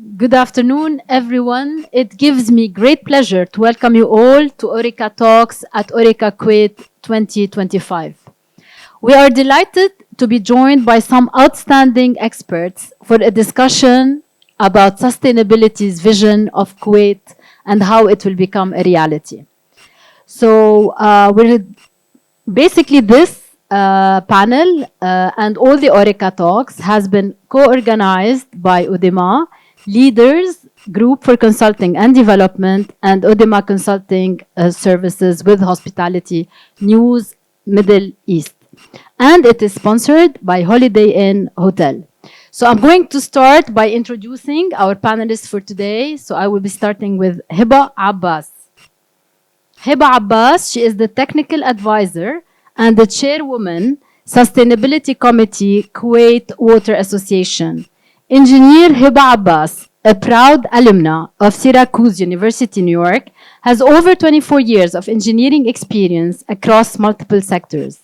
Good afternoon, everyone. It gives me great pleasure to welcome you all to Orica Talks at Orica Kuwait 2025. We are delighted to be joined by some outstanding experts for a discussion about sustainability's vision of Kuwait and how it will become a reality. We're basically this panel and all the Orica talks has been co-organized by UDEMA, Leaders Group for Consulting and Development, and UDEMA Consulting Services with Hospitality News Middle East. And it is sponsored by Holiday Inn Hotel. So I'm going to start by introducing our panelists for today. So I will be starting with Hiba Abbas. Hiba Abbas, she is the technical advisor and the chairwoman, Sustainability Committee, Kuwait Water Association. Engineer Hiba Abbas, a proud alumna of Syracuse University, New York, has over 24 years of engineering experience across multiple sectors.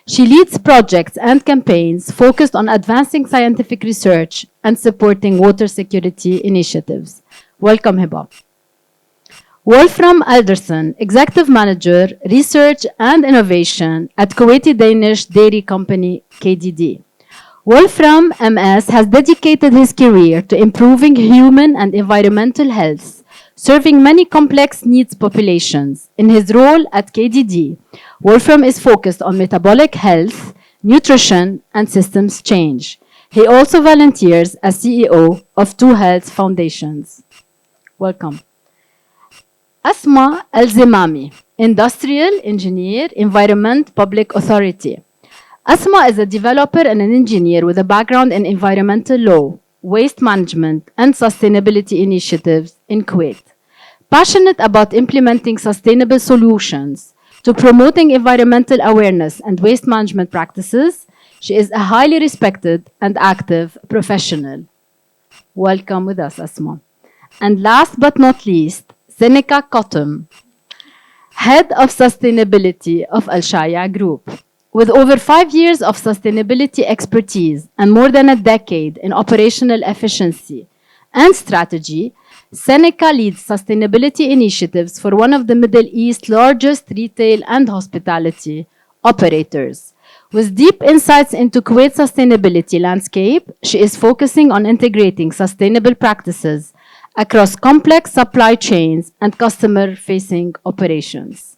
She leads projects and campaigns focused on advancing scientific research and supporting water security initiatives. Welcome, Hiba. Wolfram Alderson, Executive Manager, Research and Innovation at Kuwaiti Danish Dairy Company, KDD. Wolfram MS has dedicated his career to improving human and environmental health, serving many complex needs populations. In his role at KDD, Wolfram is focused on metabolic health, nutrition, and systems change. He also volunteers as CEO of two health foundations. Welcome. Asma Al-Zimami, Industrial Engineer, Environment Public Authority. Asma is a developer and an engineer with a background in environmental law, waste management, and sustainability initiatives in Kuwait. Passionate about implementing sustainable solutions to promoting environmental awareness and waste management practices, she is a highly respected and active professional. Welcome with us, Asma. And last but not least, Seneca Cottom, Head of Sustainability of Al Shaya Group. With over 5 years of sustainability expertise and more than a decade in operational efficiency and strategy, Seneca leads sustainability initiatives for one of the Middle East's largest retail and hospitality operators. With deep insights into Kuwait's sustainability landscape, she is focusing on integrating sustainable practices across complex supply chains and customer-facing operations.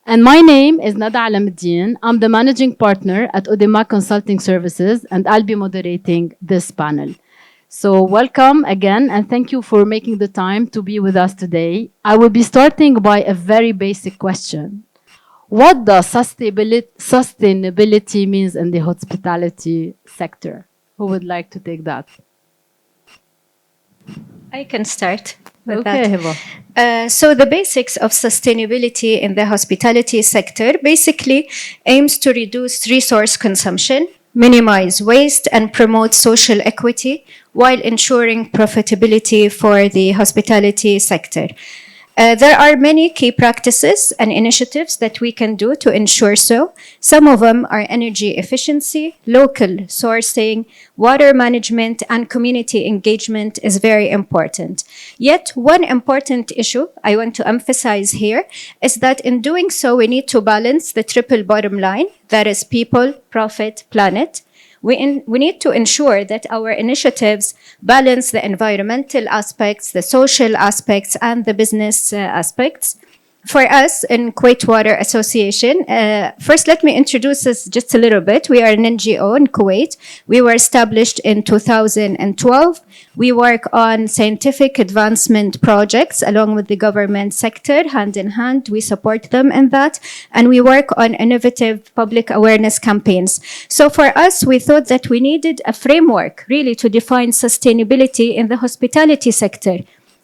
And my name is Nada Alamuddin. I'm the managing partner at UDEMA Consulting Services, and I'll be moderating this panel. So welcome again, and thank you for making the time to be with us today. I will be starting by a very basic question. What does sustainability means in the hospitality sector? Who would like to take that? I can start with Okay, that. Hiba. So the basics of sustainability in the hospitality sector basically aims to reduce resource consumption, minimize waste, and promote social equity while ensuring profitability for the hospitality sector. There are many key practices and initiatives that we can do to ensure so. Some of them are energy efficiency, local sourcing, water management, and community engagement is very important. Yet, one important issue I want to emphasize here is that in doing so, we need to balance the triple bottom line, that is people, profit, planet. We need to ensure that our initiatives balance the environmental aspects, the social aspects, and the business aspects. For us in Kuwait Water Association, first let me introduce us just a little bit. We are an NGO in Kuwait. We were established in 2012. We work on scientific advancement projects along with the government sector, hand in hand. We support them in that. And we work on innovative public awareness campaigns. So for us, we thought that we needed a framework really to define sustainability in the hospitality sector.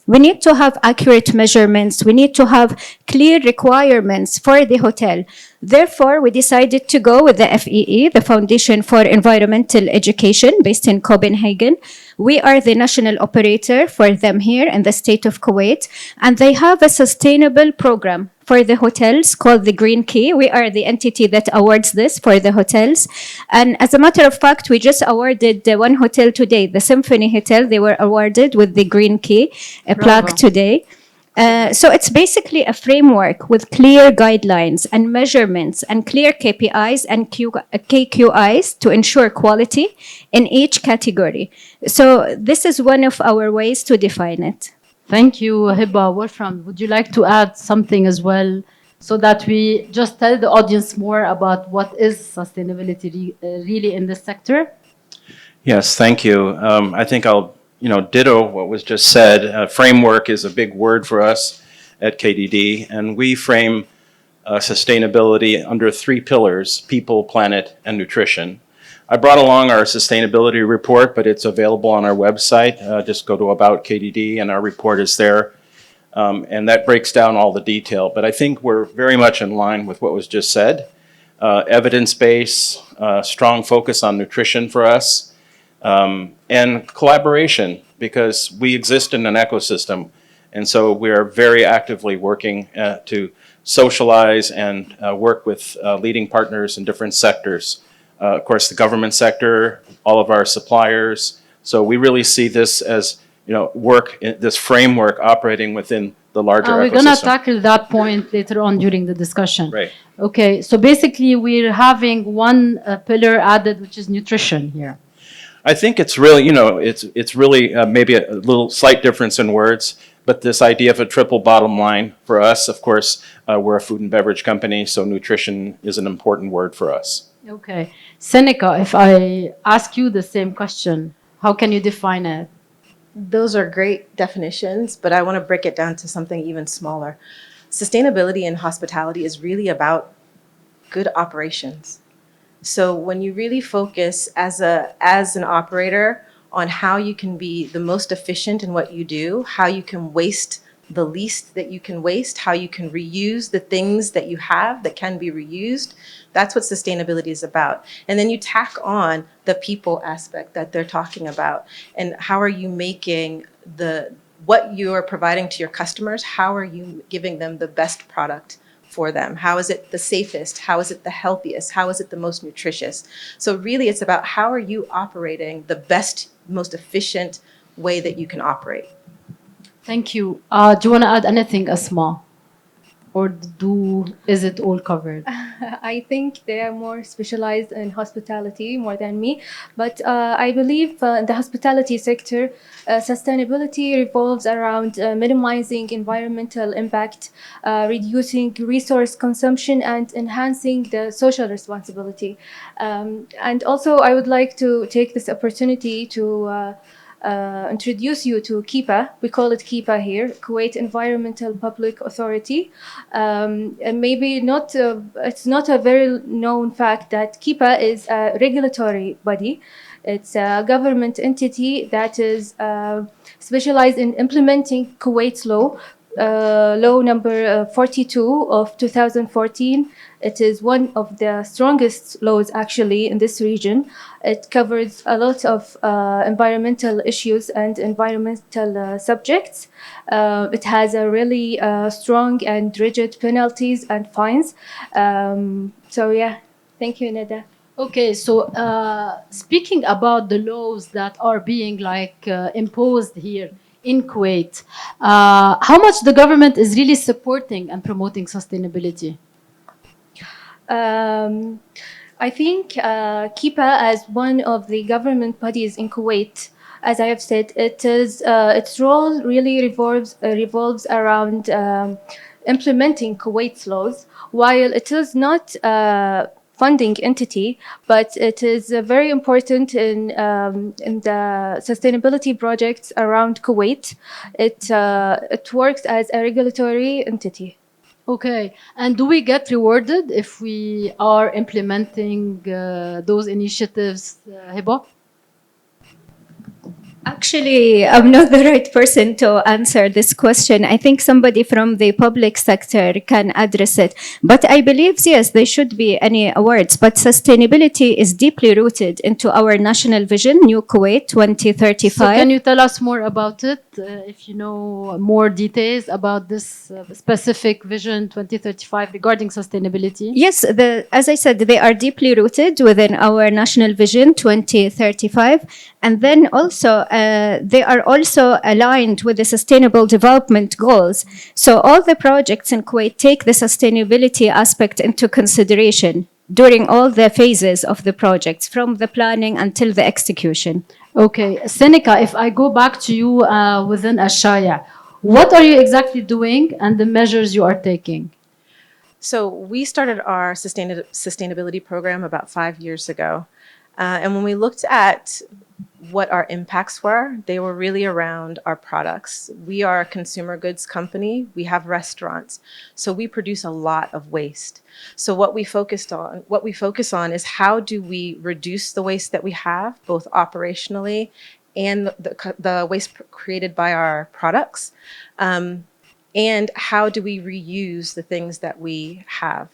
We need to have accurate measurements. We need to have clear requirements for the hotel Therefore, we decided to go with the FEE, the Foundation for Environmental Education, based in Copenhagen. We are the national operator for them here in the state of Kuwait, and they have a sustainable program for the hotels called the Green Key. We are the entity that awards this for the hotels. And as a matter of fact, we just awarded one hotel today, the Symphony Hotel. They were awarded with the Green Key, a plaque today. So it's basically a framework with clear guidelines and measurements and clear KPIs and KQIs to ensure quality in each category. So this is one of our ways to define it. Thank you, Hiba. Wolfram, would you like to add something as well so that we just tell the audience more about what is sustainability really in this sector? Yes, thank you. I think I'll ditto what was just said. Framework is a big word for us at KDD, and we frame sustainability under 3 pillars: people, planet, and nutrition. I brought along our sustainability report, but it's available on our website. Just go to About KDD, and our report is there. And that breaks down all the detail. But I think we're very much in line with what was just said. Evidence-based, strong focus on nutrition for us, and collaboration, because we exist in an ecosystem. And so we are very actively working to socialize and work with leading partners in different sectors. Of course, the government sector, all of our suppliers. So we really see this as this framework operating within the larger ecosystem. We're going to tackle that point later on during the discussion. Right. Okay, so basically we're having one pillar added, which is nutrition here. I think it's really, it's really maybe a little slight difference in words, but this idea of a triple bottom line for us, of course, we're a food and beverage company, so nutrition is an important word for us. Okay. Seneca, if I ask you the same question, how can you define it? Those are great definitions, but I want to break it down to something even smaller. Sustainability in hospitality is really about good operations. So when you really focus as an operator on how you can be the most efficient in what you do, how you can waste the least that you can waste, how you can reuse the things that you have that can be reused, that's what sustainability is about. And then you tack on the people aspect that they're talking about. And how are you making what you are providing to your customers, how are you giving them the best product for them? How is it the safest? How is it the healthiest? How is it the most nutritious? So really it's about how are you operating the best, most efficient way that you can operate. Thank you. Do you want to add anything, Asma? Or is it all covered? I think they are more specialized in hospitality more than me. But I believe in the hospitality sector, sustainability revolves around minimizing environmental impact, reducing resource consumption, and enhancing the social responsibility. And also, I would like to take this opportunity to introduce you to KIPA. We call it KIPA here, Kuwait Environmental Public Authority. And maybe not, it's not a very known fact that KIPA is a regulatory body. It's a government entity that is specialized in implementing Kuwait's law, law number 42 of 2014. It is one of the strongest laws actually in this region. It covers a lot of environmental issues and environmental subjects. It has a really strong and rigid penalties and fines. So yeah, thank you, Neda. Okay, so speaking about the laws that are being imposed here in Kuwait, how much the government is really supporting and promoting sustainability? I think KIPA, as one of the government bodies in Kuwait, as I have said, its role really revolves around implementing Kuwait's laws. While it is not a funding entity, but it is very important in the sustainability projects around Kuwait. It works as a regulatory entity. Okay, and do we get rewarded if we are implementing those initiatives, Hiba? Actually, I'm not the right person to answer this question. I think somebody from the public sector can address it. But I believe, yes, there should be any awards. But sustainability is deeply rooted into our national vision, New Kuwait So 2035. can you tell us more about it, if you know more details about this specific Vision 2035 regarding sustainability? Yes, as I said, they are deeply rooted within our national vision 2035. And then also, they are also aligned with the sustainable development goals. So all the projects in Kuwait take the sustainability aspect into consideration during all the phases of the projects, from the planning until the execution. Okay, Seneca, if I go back to you within Ashaya, what are you exactly doing and the measures you are taking? So we started our sustainability program about 5 years ago. And when we looked at what our impacts were, they were really around our products. We are a consumer goods company. We have restaurants. So we produce a lot of waste. So what we focus on is how do we reduce the waste that we have, both operationally and the waste created by our products. And how do we reuse the things that we have?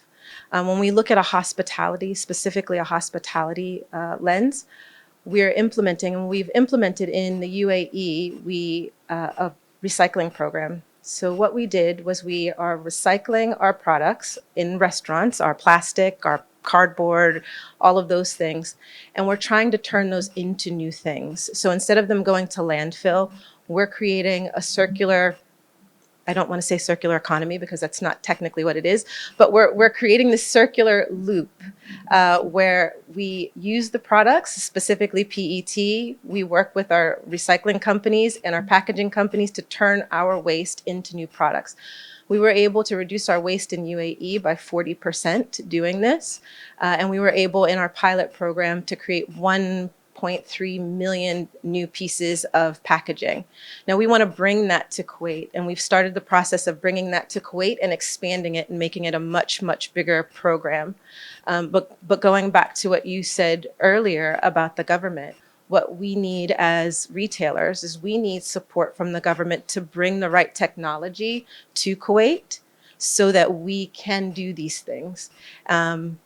When we look at a hospitality, specifically a hospitality lens, we've implemented in the UAE, a recycling program. So what we did was we are recycling our products in restaurants, our plastic, our cardboard, all of those things, and we're trying to turn those into new things. So instead of them going to landfill, we're creating a circular, I don't want to say circular economy because that's not technically what it is, but we're creating this circular loop where we use the products, specifically PET. We work with our recycling companies and our packaging companies to turn our waste into new products. We were able to reduce our waste in UAE by 40% doing this. And we were able in our pilot program to create 1.3 million new pieces of packaging. Now we want to bring that to Kuwait, and we've started the process of bringing that to Kuwait and expanding it and making it a much, much bigger program. But going back to what you said earlier about the government, what we need as retailers is we need support from the government to bring the right technology to Kuwait so that we can do these things. And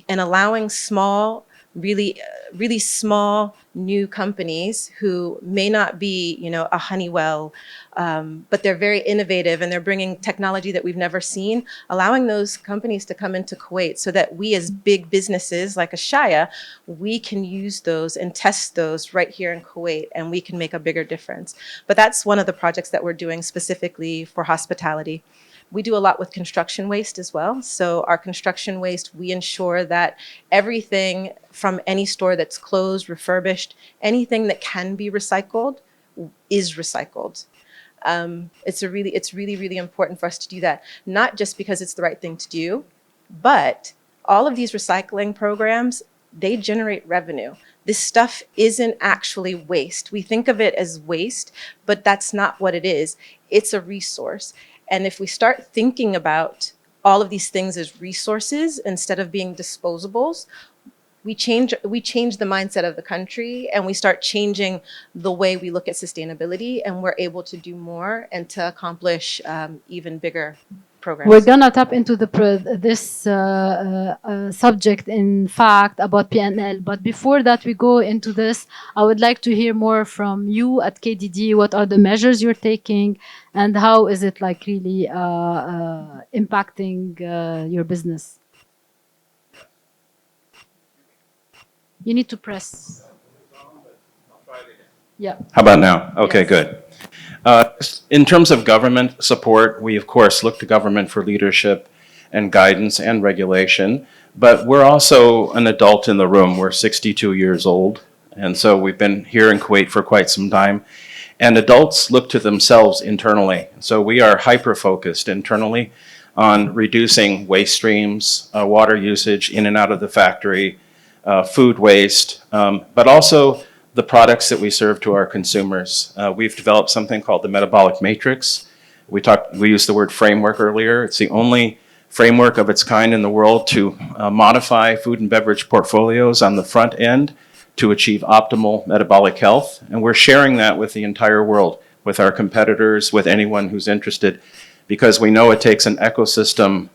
allowing small, really small new companies who may not be, a Honeywell, but they're very innovative and they're bringing technology that we've never seen, allowing those companies to come into Kuwait so that we as big businesses like Ashaya, we can use those and test those right here in Kuwait and we can make a bigger difference. But that's one of the projects that we're doing specifically for hospitality. We do a lot with construction waste as well. So our construction waste, we ensure that everything from any store that's closed, refurbished, anything that can be recycled is recycled. It's really, really important for us to do that, not just because it's the right thing to do, but all of these recycling programs, they generate revenue. This stuff isn't actually waste. We think of it as waste, but that's not what it is. It's a resource. And if we start thinking about all of these things as resources instead of being disposables, we change the mindset of the country and we start changing the way we look at sustainability, and we're able to do more and to accomplish even bigger programs. We're gonna tap into this subject, in fact, about PNL. But before that, we go into this. I would like to hear more from you at KDD. What are the measures you're taking, and how is it like really impacting your business? You need to press. Yeah. How about now? Okay, Yes. good. In terms of government support, we of course look to government for leadership and guidance and regulation, but we're also an adult in the room. We're 62 years old, and so we've been here in Kuwait for quite some time. And adults look to themselves internally. So we are hyper-focused internally on reducing waste streams, water usage in and out of the factory, food waste, but also the products that we serve to our consumers. We've developed something called the metabolic matrix. We used the word framework earlier. It's the only framework of its kind in the world to modify food and beverage portfolios on the front end to achieve optimal metabolic health. And we're sharing that with the entire world, with our competitors, with anyone who's interested, because we know it takes an ecosystem.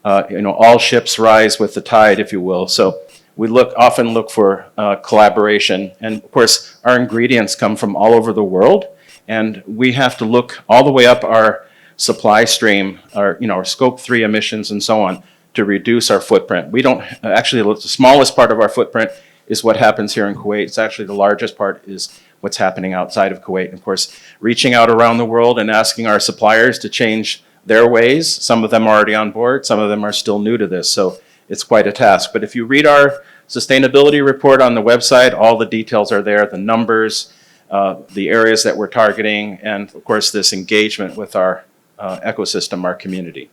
All ships rise with the tide, if you will. So we often look for collaboration. And of course, our ingredients come from all over the world. And we have to look all the way up our supply stream, our scope 3 emissions and so on, to reduce our footprint. We don't, actually, the smallest part of our footprint is what happens here in Kuwait. It's actually the largest part is what's happening outside of Kuwait. And of course, reaching out around the world and asking our suppliers to change their ways. Some of them are already on board. Some of them are still new to this. So it's quite a task. But if you read our sustainability report on the website, all the details are there, the numbers, the areas that we're targeting, and of course, this engagement with our ecosystem, our community.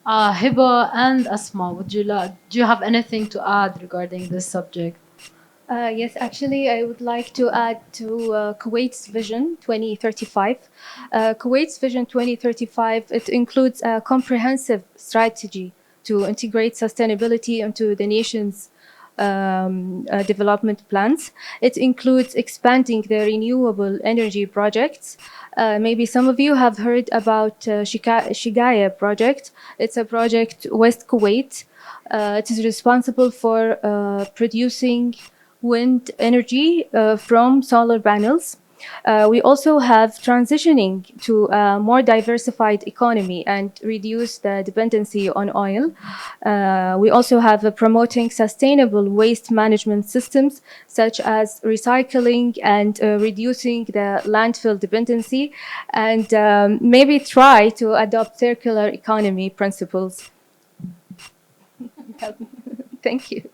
Hiba and Asma, do you have anything to add regarding this subject? Yes, actually, I would like to add to Kuwait's Vision 2035. Kuwait's Vision 2035, it includes a comprehensive strategy to integrate sustainability into the nation's development plans. It includes expanding the renewable energy projects. Maybe some of you have heard about Shigaya project. It's a project West Kuwait. It is responsible for producing wind energy from solar panels. We also have transitioning to a more diversified economy and reduce the dependency on oil. We also have promoting sustainable waste management systems such as recycling and reducing the landfill dependency, and maybe try to adopt circular economy principles. Thank you.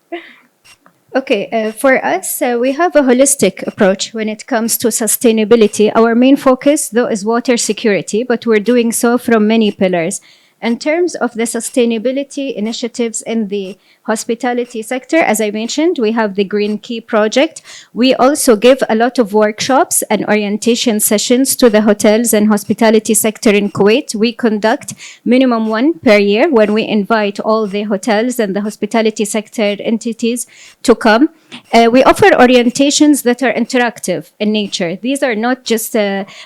Okay, for us, we have a holistic approach when it comes to sustainability. Our main focus, though, is water security, but we're doing so from many pillars. In terms of the sustainability initiatives in the hospitality sector, as I mentioned, we have the Green Key project. We also give a lot of workshops and orientation sessions to the hotels and hospitality sector in Kuwait. We conduct minimum one per year when we invite all the hotels and the hospitality sector entities to come. We offer orientations that are interactive in nature. These are not just,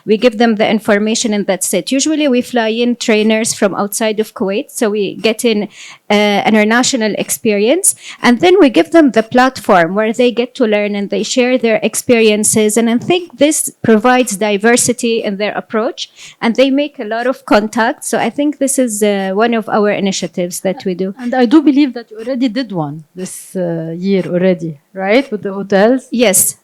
we give them the information and that's it. Usually we fly in trainers from outside of Kuwait, so we get in international experience, and then we give them the platform where they get to learn and they share their experiences. And I think this provides diversity in their approach, and they make a lot of contacts. So I think this is one of our initiatives that we do. And I do believe that you already did one this year already, right, with the hotels? Yes.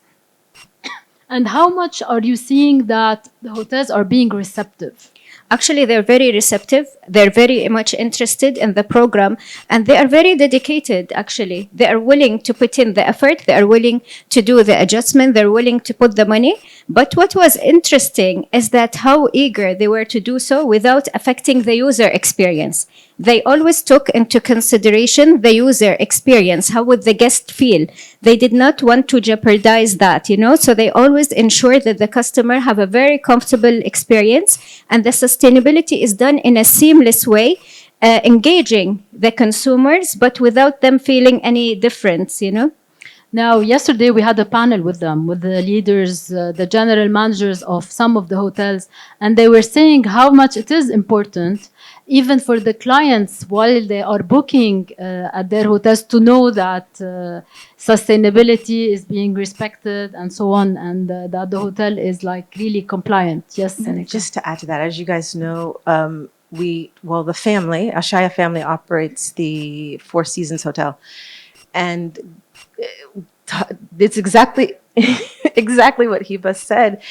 And how much are you seeing that the hotels are being receptive? Actually, they're very receptive. They're very much interested in the program, and they are very dedicated, actually. They are willing to put in the effort. They are willing to do the adjustment. They're willing to put the money. But what was interesting is that how eager they were to do so without affecting the user experience. They always took into consideration the user experience. How would the guest feel? They did not want to jeopardize that, so they always ensure that the customer have a very comfortable experience, and the sustainability is done in a seamless way, engaging the consumers, but without them feeling any difference, Now, yesterday we had a panel with them, with the leaders, the general managers of some of the hotels, and they were saying how much it is important, even for the clients while they are booking at their hotels, to know that sustainability is being respected and so on, and that the hotel is like really compliant. Yes. And just to add to that, as you guys know, the family, Ashaya family, operates the Four Seasons Hotel, and it's exactly what Hiba said.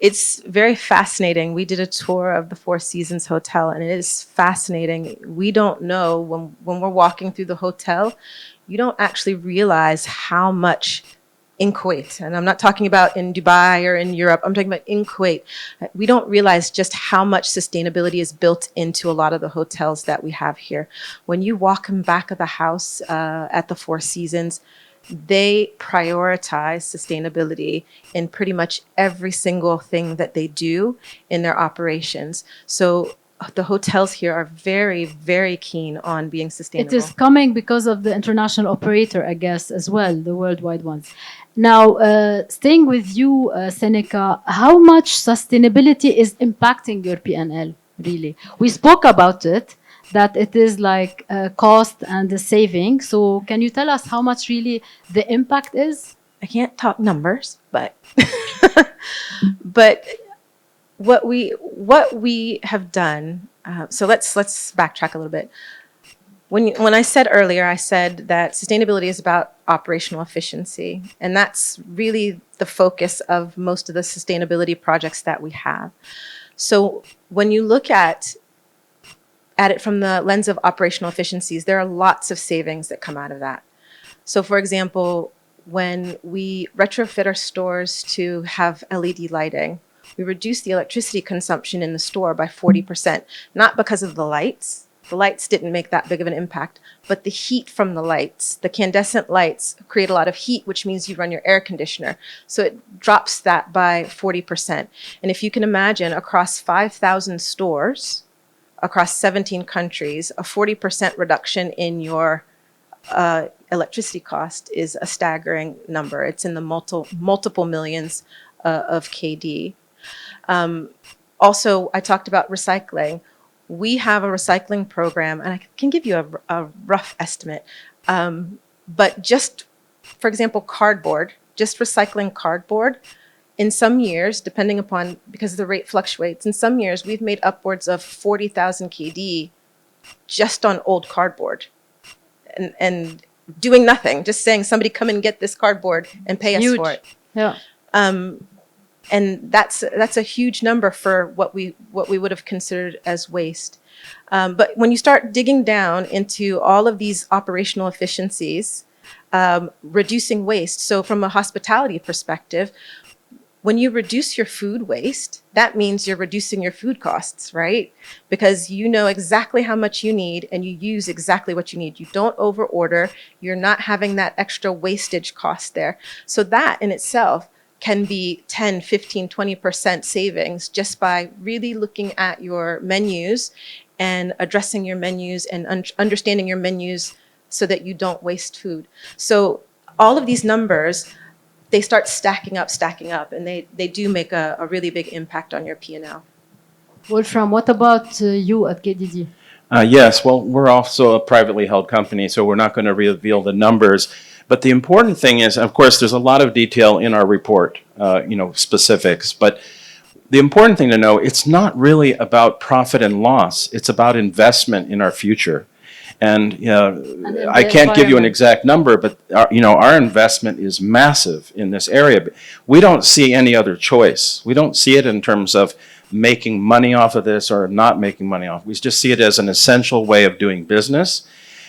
It's very fascinating. We did a tour of the Four Seasons Hotel, and it is fascinating. We don't know, when we're walking through the hotel, you don't actually realize how much in Kuwait, and I'm not talking about in Dubai or in Europe, I'm talking about in Kuwait, we don't realize just how much sustainability is built into a lot of the hotels that we have here. When you walk in back of the house at the Four Seasons, they prioritize sustainability in pretty much every single thing that they do in their operations. So the hotels here are very, very keen on being It sustainable. is coming because of the international operator, I guess, as well, the worldwide ones. Now, staying with you, Seneca, how much sustainability is impacting your PNL, really? We spoke about it, that it is like cost and the saving. So can you tell us how much really the impact is? I can't talk numbers, but but what we have done. So let's backtrack a little bit. When I said earlier, I said that sustainability is about operational efficiency, and that's really the focus of most of the sustainability projects that we have. So when you look at it from the lens of operational efficiencies, there are lots of savings that come out of that. So for example, when we retrofit our stores to have LED lighting, we reduce the electricity consumption in the store by 40%, not because of the lights. The lights didn't make that big of an impact, but the heat from the lights, the incandescent lights create a lot of heat, which means you run your air conditioner. So it drops that by 40%. And if you can imagine across 5,000 stores, across 17 countries, a 40% reduction in your electricity cost is a staggering number. It's in the multiple millions of KD. Also, I talked about recycling. We have a recycling program, and I can give you a rough estimate. But just, for example, cardboard, just recycling cardboard, in some years, depending upon, because the rate fluctuates, in some years we've made upwards of 40,000 KD just on old cardboard. And doing nothing, just saying, somebody come and get this cardboard and pay us Huge. for it. Yeah. And that's a huge number for what we would have considered as waste. But when you start digging down into all of these operational efficiencies, reducing waste. So from a hospitality perspective, when you reduce your food waste, that means you're reducing your food costs, right? Because you know exactly how much you need and you use exactly what you need. You don't overorder. You're not having that extra wastage cost there. So that in itself can be 10, 15, 20% savings just by really looking at your menus and addressing your menus and understanding your menus so that you don't waste food. So all of these numbers, they start stacking up, and they do make a really big impact on your P&L. Wolfram, what about you at KDD? Yes, well, we're also a privately held company, so we're not going to reveal the numbers. But the important thing is, of course, there's a lot of detail in our report, specifics. But the important thing to know, it's not really about profit and loss. It's about investment in our future. And I can't give you an exact number, but our investment is massive in this area. We don't see any other choice. We don't see it in terms of making money off of this or not making money off. We just see it as an essential way of doing business.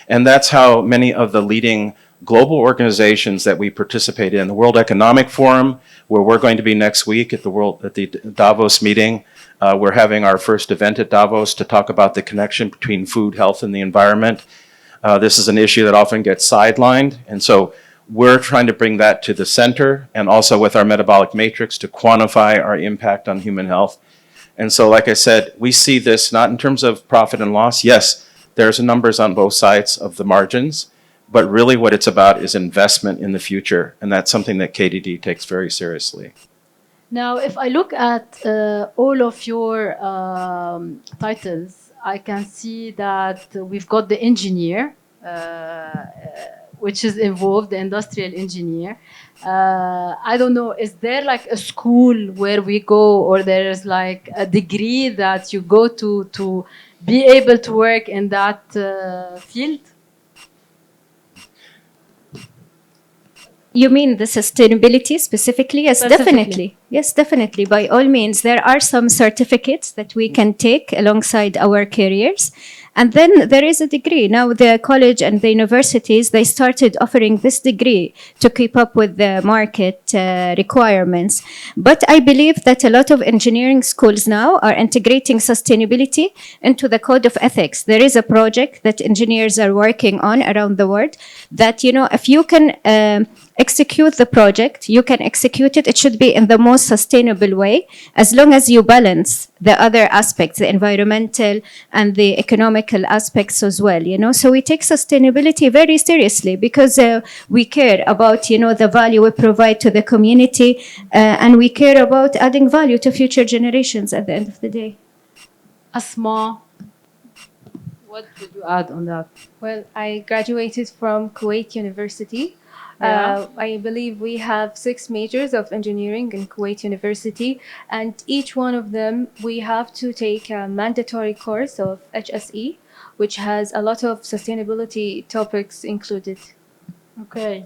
And that's how many of the leading global organizations that we participate in, the World Economic Forum, where we're going to be next week at the Davos meeting. We're having our first event at Davos to talk about the connection between food, health, and the environment. This is an issue that often gets sidelined, and so we're trying to bring that to the center, and also with our metabolic matrix to quantify our impact on human health. And so, like I said, we see this not in terms of profit and loss. Yes, there's numbers on both sides of the margins, but really what it's about is investment in the future, and that's something that KDD takes very seriously. Now, if I look at all of your titles, I can see that we've got the engineer, which is involved, the industrial engineer. I don't know, is there like a school where we go, or there is like a degree that you go to be able to work in that field? You mean the sustainability specifically? Yes, definitely. Yes, definitely. By all means, there are some certificates that we can take alongside our careers. And then there is a degree. Now the college and the universities, they started offering this degree to keep up with the market requirements. But I believe that a lot of engineering schools now are integrating sustainability into the code of ethics. There is a project that engineers are working on around the world that, if you can execute the project, you can execute it. It should be in the most sustainable way, as long as you balance the other aspects, the environmental and the economical aspects as well, you know. So we take sustainability very seriously because we care about, you know, the value we provide to the community, and we care about adding value to future generations at the end of the day. Asma, what would you add on that? Well, I graduated from Kuwait University. Yeah. I believe we have 6 majors of engineering in Kuwait University, and each one of them we have to take a mandatory course of HSE, which has a lot of sustainability topics included. Okay.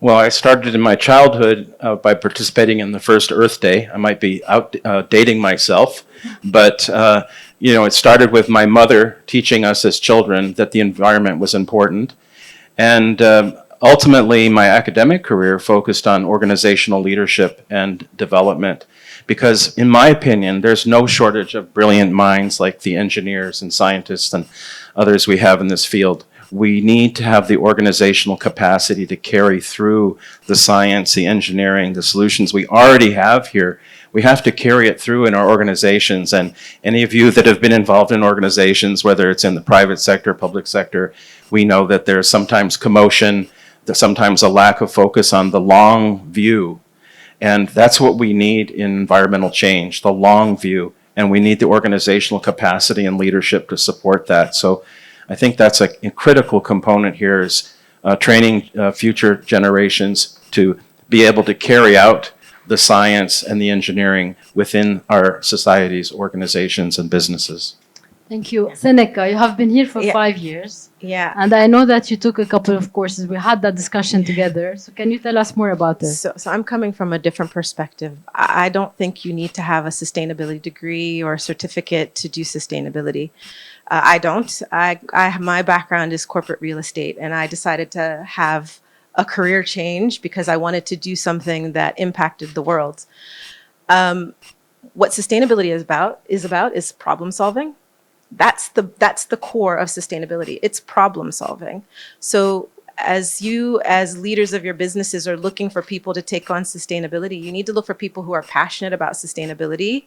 Well, I started in my childhood by participating in the first Earth Day. I might be dating myself, but you know, it started with my mother teaching us as children that the environment was important, and ultimately, my academic career focused on organizational leadership and development, because in my opinion, there's no shortage of brilliant minds like the engineers and scientists and others we have in this field. We need to have the organizational capacity to carry through the science, the engineering, the solutions we already have here. We have to carry it through in our organizations. And any of you that have been involved in organizations, whether it's in the private sector, public sector, we know that there's sometimes commotion, there's sometimes a lack of focus on the long view. And that's what we need in environmental change, the long view. And we need the organizational capacity and leadership to support that. So I think that's a critical component here is training future generations to be able to carry out the science and the engineering within our societies, organizations, and businesses. Thank you. Seneca, you have been here for Yeah. 5 years. Yeah. And I know that you took a couple of courses. We had that discussion together. So can you tell us more about it? So I'm coming from a different perspective. I don't think you need to have a sustainability degree or a certificate to do sustainability. I don't. My background is corporate real estate, and I decided to have a career change because I wanted to do something that impacted the world. What sustainability is problem solving. That's the core of sustainability. It's problem solving. So as you, as leaders of your businesses, are looking for people to take on sustainability, you need to look for people who are passionate about sustainability,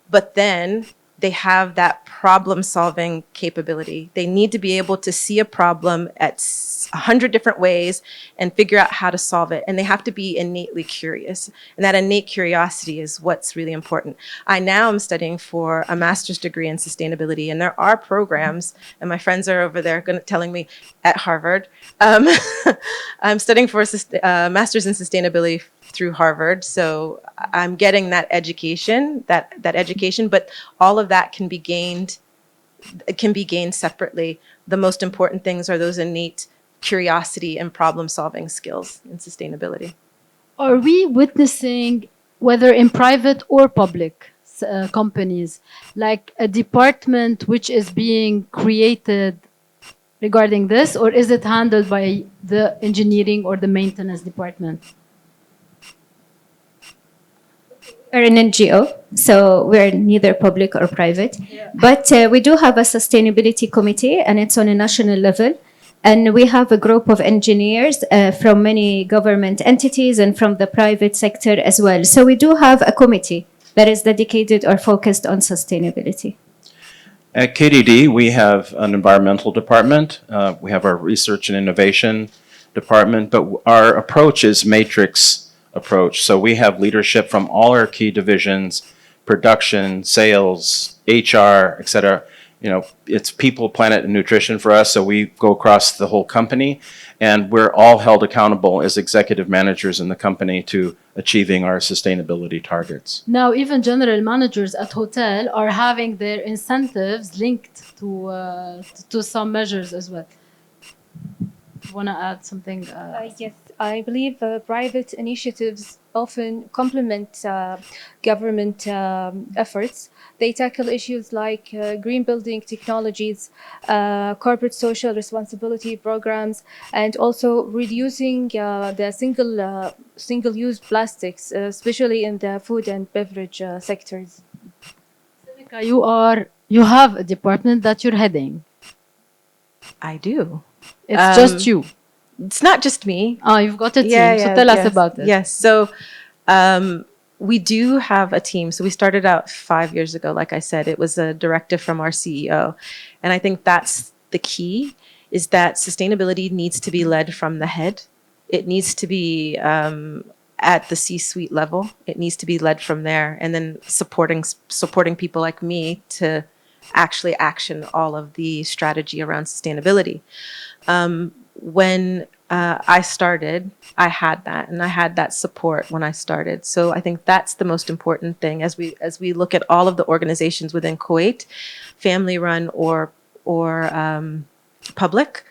but then they have that problem solving capability. They need to be able to see a problem at 100 different ways and figure out how to solve it. And they have to be innately curious. And that innate curiosity is what's really important. I now am studying for a master's degree in sustainability, and there are programs, and my friends are over there telling me at Harvard. I'm studying for a master's in sustainability through Harvard. So I'm getting that education, that education, but all of that can be gained separately. The most important things are those innate curiosity and problem solving skills in sustainability. Are we witnessing, whether in private or public companies, like a department which is being created regarding this, or is it handled by the engineering or the maintenance department? We're an NGO, so we're neither public or private. Yeah. But we do have a sustainability committee, and it's on a national level. And we have a group of engineers from many government entities and from the private sector as well. So we do have a committee that is dedicated or focused on sustainability. At KDD, we have an environmental department. We have our research and innovation department, but our approach is matrix approach. So we have leadership from all our key divisions, production, sales, HR, et cetera. You know, it's people, planet, and nutrition for us. So we go across the whole company, and we're all held accountable as executive managers in the company to achieving our sustainability targets. Now, even general managers at hotel are having their incentives linked to some measures as well. Want to add something? Yes, I believe private initiatives often complement government efforts. They tackle issues like green building technologies, corporate social responsibility programs, and also reducing the single-use plastics, especially in the food and beverage sectors. Seneca, you have a department that you're heading. I do. It's just you. It's not just me. Oh, you've got a team. So tell us about it. Yes. So we do have a team. So we started out 5 years ago. Like I said, it was a directive from our CEO. And I think that's the key, is that sustainability needs to be led from the head. It needs to be at the C-suite level. It needs to be led from there, and then supporting people like me to actually action all of the strategy around sustainability. When I started, I had that, and I had that support when I started. So I think that's the most important thing as we look at all of the organizations within Kuwait, family run or public.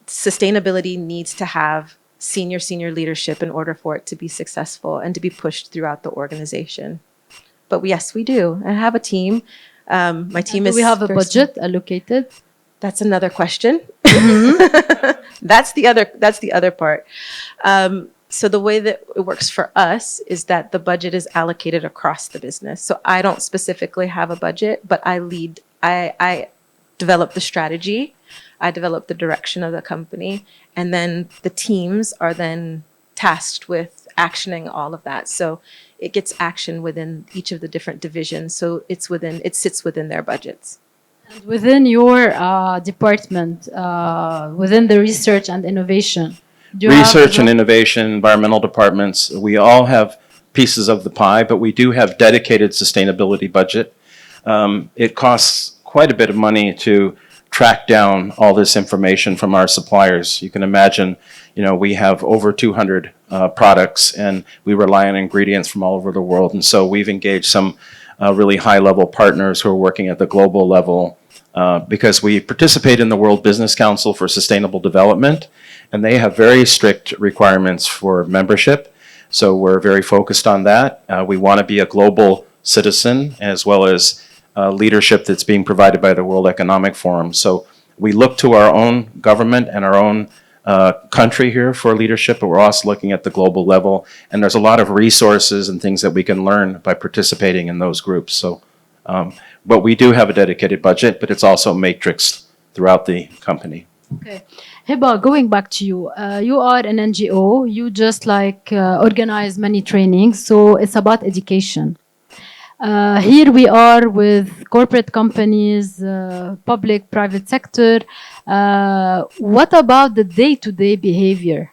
Sustainability needs to have senior leadership in order for it to be successful and to be pushed throughout the organization. But yes, we do. I have a team. My team is. Do we have a budget allocated? That's another question. That's the other part. So the way that it works for us is that the budget is allocated across the business. So I don't specifically have a budget, but I develop the strategy. I develop the direction of the company, and then the teams are then tasked with actioning all of that. So it gets action within each of the different divisions. So it sits within their budgets. And within your department, within the research and innovation, do you Research have and innovation, environmental departments, we all have pieces of the pie, but we do have dedicated sustainability budget. It costs quite a bit of money to track down all this information from our suppliers. You can imagine, we have over 200 products, and we rely on ingredients from all over the world. And so we've engaged some really high-level partners who are working at the global level because we participate in the World Business Council for Sustainable Development, and they have very strict requirements for membership. So we're very focused on that. We want to be a global citizen, as well as leadership that's being provided by the World Economic Forum. So we look to our own government and our own country here for leadership, but we're also looking at the global level. And there's a lot of resources and things that we can learn by participating in those groups. So, but we do have a dedicated budget, but it's also matrixed throughout the company. Okay. Hiba, going back to you, you are an NGO. You just organize many trainings. So it's about education. Here we are with corporate companies, public, private sector. What about the day-to-day behavior?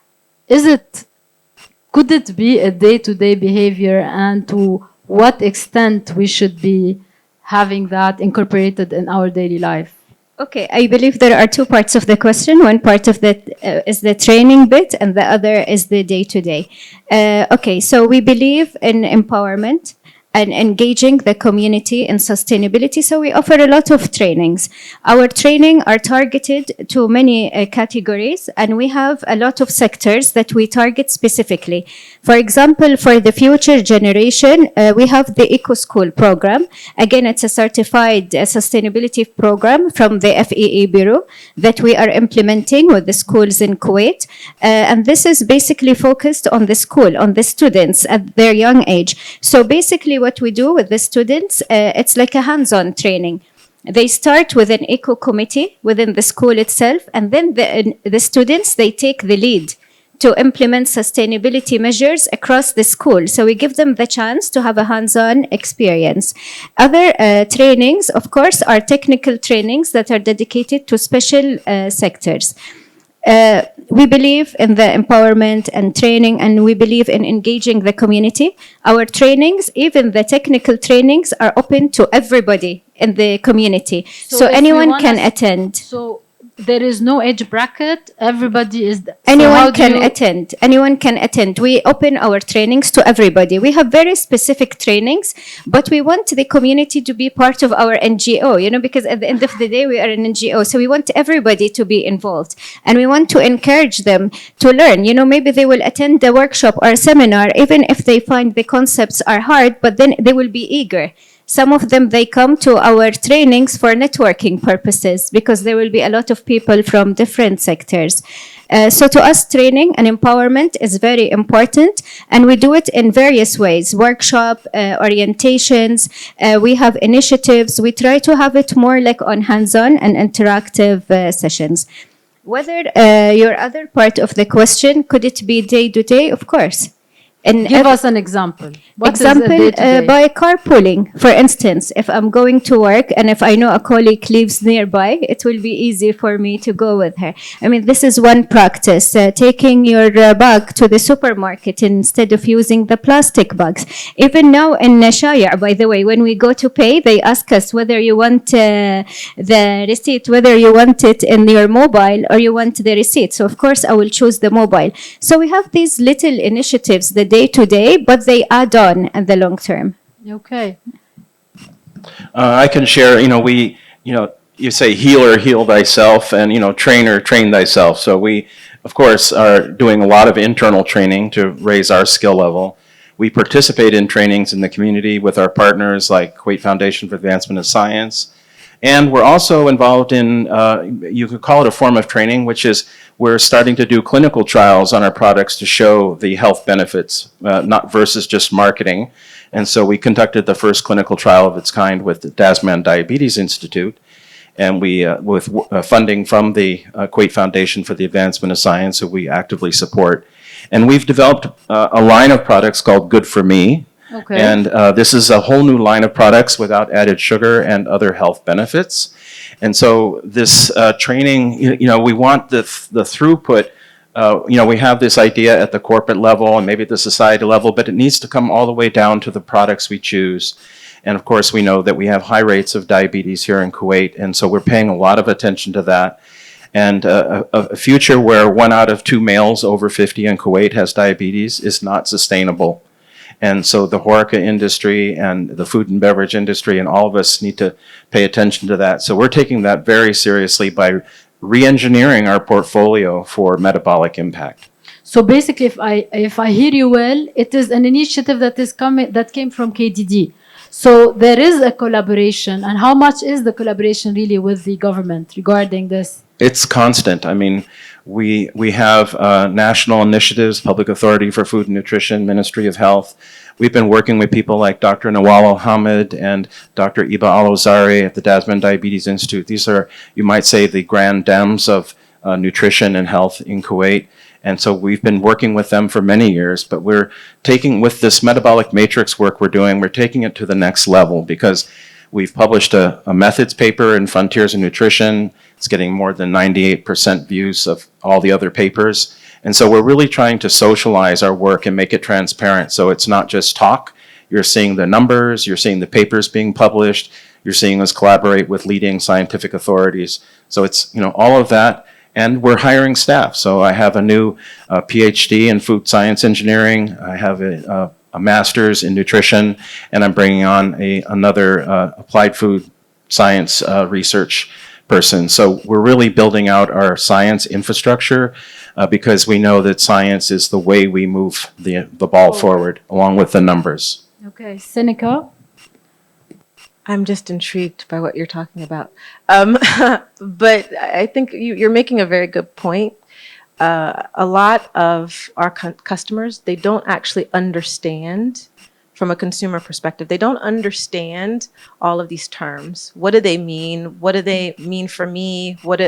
Could it be a day-to-day behavior, and to what extent we should be having that incorporated in our daily life? Okay, I believe there are two parts of the question. One part of that is the training bit, and the other is the day-to-day. Okay, so we believe in empowerment and engaging the community in sustainability. So we offer a lot of trainings. Our training are targeted to many categories, and we have a lot of sectors that we target specifically. For example, for the future generation, we have the Eco School program. Again, it's a certified sustainability program from the FEE Bureau that we are implementing with the schools in Kuwait. And this is basically focused on the school, on the students at their young age. So basically what we do with the students, it's like a hands-on training. They start with an eco committee within the school itself, and then the students, they take the lead to implement sustainability measures across the school. So we give them the chance to have a hands-on experience. Other trainings, of course, are technical trainings that are dedicated to special sectors. We believe in the empowerment and training, and we believe in engaging the community. Our trainings, even the technical trainings, are open to everybody in the community. So anyone can attend. So there is no age bracket. Everybody is. Anyone can attend. Anyone can attend. We open our trainings to everybody. We have very specific trainings, but we want the community to be part of our NGO, because at the end of the day, we are an NGO. So we want everybody to be involved, and we want to encourage them to learn. Maybe they will attend a workshop or a seminar, even if they find the concepts are hard, but then they will be eager. Some of them, they come to our trainings for networking purposes, because there will be a lot of people from different sectors. So to us, training and empowerment is very important, and we do it in various ways: workshop, orientations, we have initiatives. We try to have it more like on hands-on and interactive sessions. Whether your other part of the question, could it be day to day? Of course. And Give us an example. What is a example, day-to-day? by carpooling, for instance, if I'm going to work and if I know a colleague lives nearby, it will be easy for me to go with her. I mean, this is one practice, taking your bag to the supermarket instead of using the plastic bags. Even now in Shaya, by the way, when we go to pay, they ask us whether you want the receipt, whether you want it in your mobile or you want the receipt. So of course I will choose the mobile. So we have these little initiatives, the day to day, but they add on in the long term. Okay. I can share, you say healer, heal thyself, and, trainer, train thyself. So we, of course, are doing a lot of internal training to raise our skill level. We participate in trainings in the community with our partners like Kuwait Foundation for Advancement of Science. And we're also involved in, you could call it a form of training, which is we're starting to do clinical trials on our products to show the health benefits, not versus just marketing. And so we conducted the first clinical trial of its kind with the Dasman Diabetes Institute, and we, with funding from the Kuwait Foundation for the Advancement of Science, who we actively support. And we've developed a line of products called Good for Me. Okay. And this is a whole new line of products without added sugar and other health benefits. And so this training, we want the throughput. We have this idea at the corporate level and maybe at the society level, but it needs to come all the way down to the products we choose. And of course, we know that we have high rates of diabetes here in Kuwait, and so we're paying a lot of attention to that. And a future where 1 out of 2 males over 50 in Kuwait has diabetes is not sustainable. And so the HoReCa industry and the food and beverage industry and all of us need to pay attention to that. So we're taking that very seriously by re-engineering our portfolio for metabolic impact. So basically, if I hear you well, it is an initiative that came from KDD. So there is a collaboration. And how much is the collaboration really with the government regarding this? It's constant. I mean, we have national initiatives, Public Authority for Food and Nutrition, Ministry of Health. We've been working with people like Dr. Nawal Hamid and Dr. Iba Al-Ozari at the Dasman Diabetes Institute. These are, you might say, the grand dames of nutrition and health in Kuwait. And so we've been working with them for many years, but we're taking, with this metabolic matrix work we're doing, we're taking it to the next level because we've published a methods paper in Frontiers in Nutrition. It's getting more than 98% views of all the other papers. And so we're really trying to socialize our work and make it transparent. So it's not just talk. You're seeing the numbers, you're seeing the papers being published, you're seeing us collaborate with leading scientific authorities. So it's, all of that. And we're hiring staff. So I have a new PhD in food science engineering. I have a master's in nutrition, and I'm bringing on another applied food science research person. So we're really building out our science infrastructure because we know that science is the way we move the ball forward, along with the numbers. Okay, Seneca. I'm just intrigued by what you're talking about. But I think you're making a very good point. A lot of our customers, they don't actually understand from a consumer perspective. They don't understand all of these terms. What do they mean? What do they mean for me? What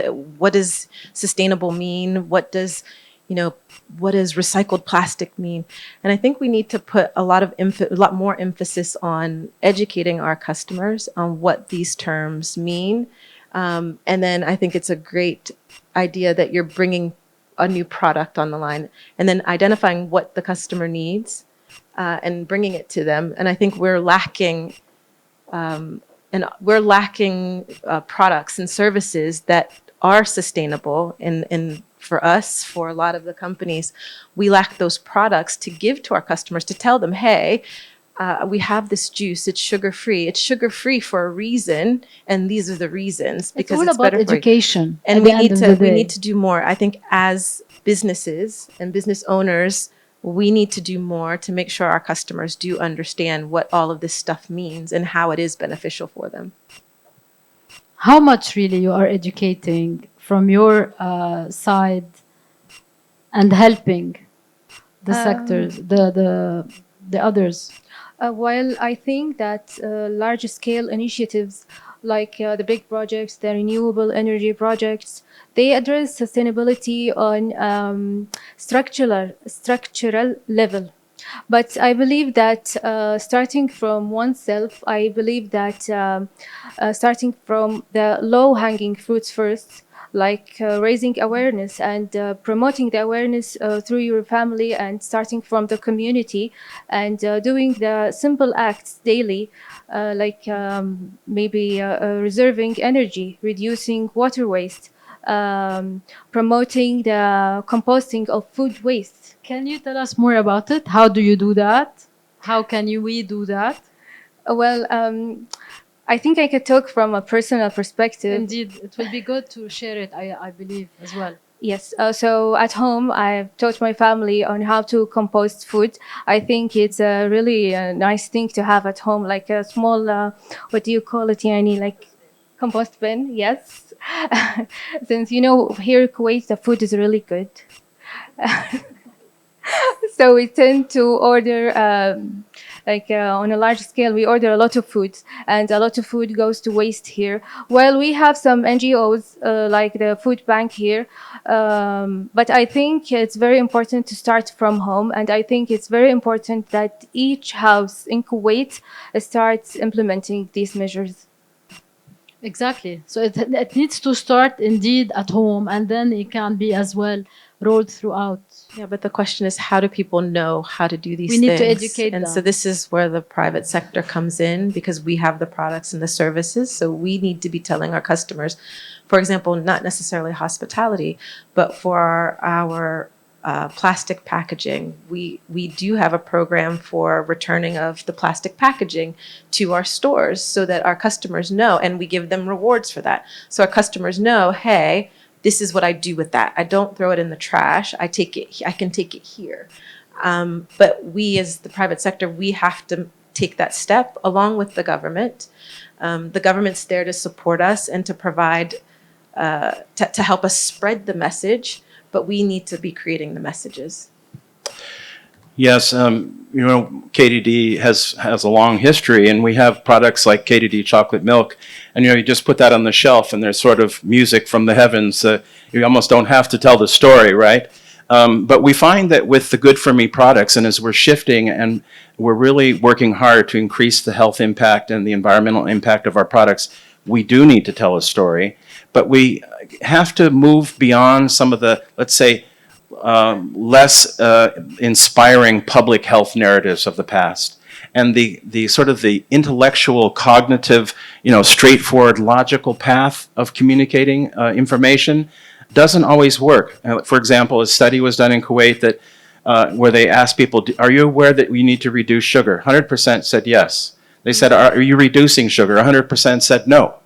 does sustainable mean? What does recycled plastic mean? And I think we need to put a lot more emphasis on educating our customers on what these terms mean. And then I think it's a great idea that you're bringing a new product on the line and then identifying what the customer needs and bringing it to them. And I think we're lacking products and services that are sustainable. And for us, for a lot of the companies, we lack those products to give to our customers, to tell them, hey, we have this juice, it's sugar-free. It's sugar-free for a reason, and these are the reasons. Because it's all about better for you. education. And we need to do more. I think as businesses and business owners, we need to do more to make sure our customers do understand what all of this stuff means and how it is beneficial for them. How much really you are educating from your side and helping the sectors, the others? While I think that large-scale initiatives like the big projects, the renewable energy projects. They address sustainability on structural level. But I believe that starting from oneself, I believe that starting from the low-hanging fruits first, like raising awareness and promoting the awareness through your family and starting from the community and doing the simple acts daily, like maybe reserving energy, reducing water waste, promoting the composting of food waste. Can you tell us more about it? How do you do that? How can we do that? Well, I think I could talk from a personal perspective. Indeed, it will be good to share it, I believe, as well. Yes, so at home, I've taught my family on how to compost food. I think it's a really nice thing to have at home, like a small, what do you call it, Yani? Like compost bin, yes. Since, you know, here in Kuwait, the food is really good. So we tend to order, on a large scale, we order a lot of food, and a lot of food goes to waste here. While we have some NGOs, like the food bank here, but I think it's very important to start from home, and I think it's very important that each house in Kuwait starts implementing these measures. Exactly. So it needs to start indeed at home, and then it can be as well rolled throughout. Yeah, but the question is, how do people know how to do these We things? need to educate and them. so this is where the private sector comes in, because we have the products and the services. So we need to be telling our customers, for example, not necessarily hospitality, but for our plastic packaging, we do have a program for returning of the plastic packaging to our stores so that our customers know, and we give them rewards for that. So our customers know, hey, this is what I do with that. I don't throw it in the trash. I can take it here. But we, as the private sector, we have to take that step along with the government. The government's there to support us and to provide, to help us spread the message, but we need to be creating the messages. Yes, KDD has a long history, and we have products like KDD chocolate milk, and you just put that on the shelf, and there's sort of music from the heavens. You almost don't have to tell the story, right? But we find that with the Good For Me products, and as we're shifting and we're really working hard to increase the health impact and the environmental impact of our products, we do need to tell a story, but we have to move beyond some of the, let's say, less inspiring public health narratives of the past, and the sort of the intellectual, cognitive, straightforward, logical path of communicating information doesn't always work. For example, a study was done in Kuwait that where they asked people, "Are you aware that we need to reduce sugar?" 100% said yes. They said, "Are you reducing sugar?" 100% said no.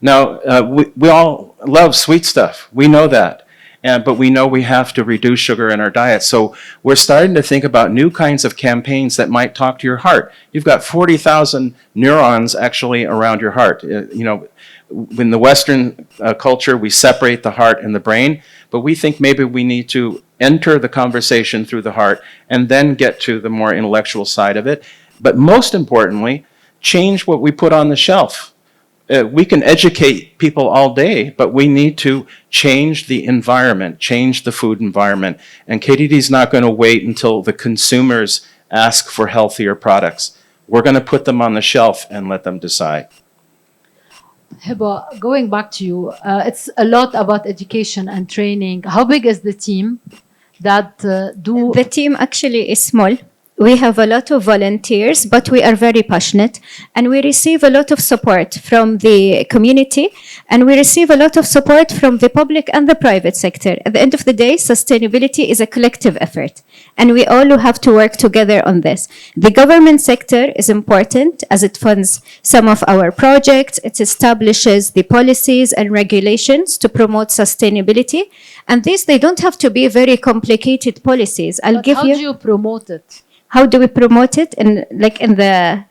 Now, we all love sweet stuff. We know that. But we know we have to reduce sugar in our diet. So we're starting to think about new kinds of campaigns that might talk to your heart. You've got 40,000 neurons actually around your heart. In the Western culture, we separate the heart and the brain, but we think maybe we need to enter the conversation through the heart and then get to the more intellectual side of it. But most importantly, change what we put on the shelf. We can educate people all day, but we need to change the environment, change the food environment. And KDD is not going to wait until the consumers ask for healthier products. We're going to put them on the shelf and let them decide. Hiba, going back to you, it's a lot about education and training. How big is the team that do? The team actually is small. We have a lot of volunteers, but we are very passionate, and we receive a lot of support from the community, and we receive a lot of support from the public and the private sector. At the end of the day, sustainability is a collective effort, and we all have to work together on this. The government sector is important as it funds some of our projects. It establishes the policies and regulations to promote sustainability, and these, they don't have to be very complicated policies. How do you promote it? How do we promote it? In the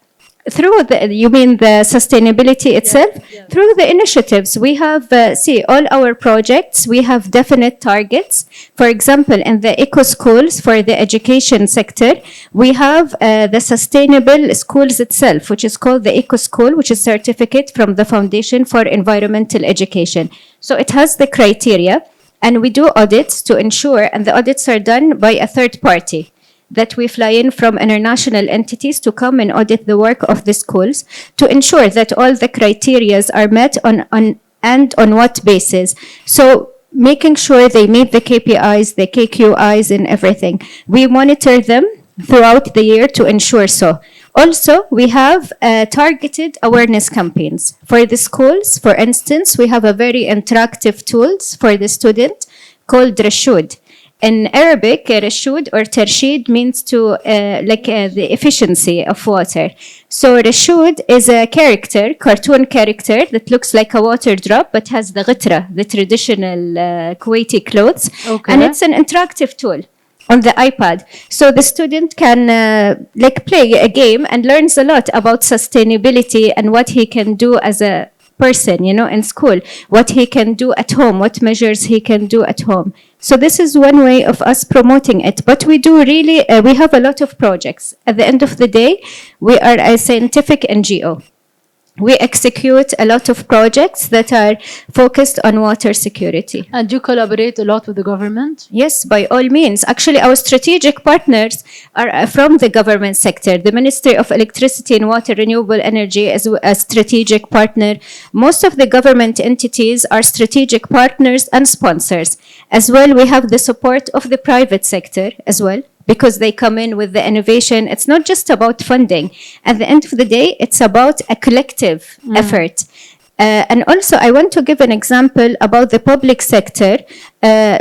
Through you mean the sustainability itself? yes. Through the initiatives, we have, see, all our projects, we have definite targets. For example, in the eco schools for the education sector, we have the sustainable schools itself, which is called the eco school, which is certificate from the Foundation for Environmental Education. So it has the criteria, and we do audits to ensure, and the audits are done by a third party, that we fly in from international entities to come and audit the work of the schools to ensure that all the criterias are met on what basis. So making sure they meet the KPIs, the KQIs, and everything. We monitor them throughout the year to ensure so. Also, we have targeted awareness campaigns for the schools. For instance, we have a very interactive tools for the student called Rashud. In Arabic, Rashud or Tarshid means to the efficiency of water. So Rashud is a character, cartoon character that looks like a water drop but has the ghitra, the traditional Kuwaiti clothes. Okay. And it's an interactive tool on the iPad. So the student can play a game and learns a lot about sustainability and what he can do as a person, in school, what he can do at home, what measures he can do at home. So this is one way of us promoting it. But we do really, we have a lot of projects. At the end of the day, we are a scientific NGO. We execute a lot of projects that are focused on water security. And you collaborate a lot with the government? Yes, by all means. Actually, our strategic partners are from the government sector. The Ministry of Electricity and Water Renewable Energy is a strategic partner. Most of the government entities are strategic partners and sponsors. As well, we have the support of the private sector as well, because they come in with the innovation. It's not just about funding. At the end of the day, it's about a collective effort. And also, I want to give an example about the public sector.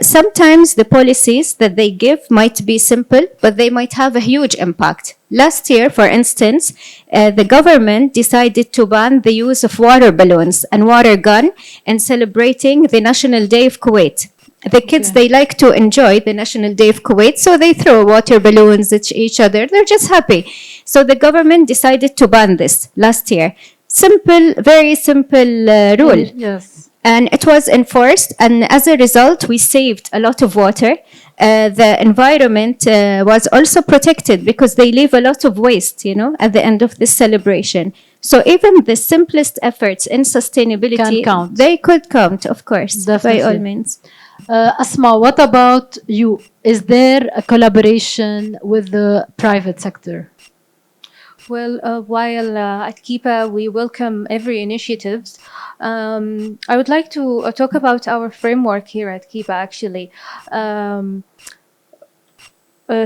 Sometimes the policies that they give might be simple, but they might have a huge impact. Last year, for instance, the government decided to ban the use of water balloons and water gun in celebrating the National Day of Kuwait. The kids, they like to enjoy the National Day of Kuwait, so they throw water balloons at each other. They're just happy. So the government decided to ban this last year. Simple, very simple rule. Yes. And it was enforced, and as a result, we saved a lot of water. The environment was also protected because they leave a lot of waste, at the end of this celebration. So even the simplest efforts in sustainability, Can count. they could count, of course, Definitely. by all means. Asma, what about you? Is there a collaboration with the private sector? Well, while at KIPA we welcome every initiative, I would like to talk about our framework here at KIPA actually.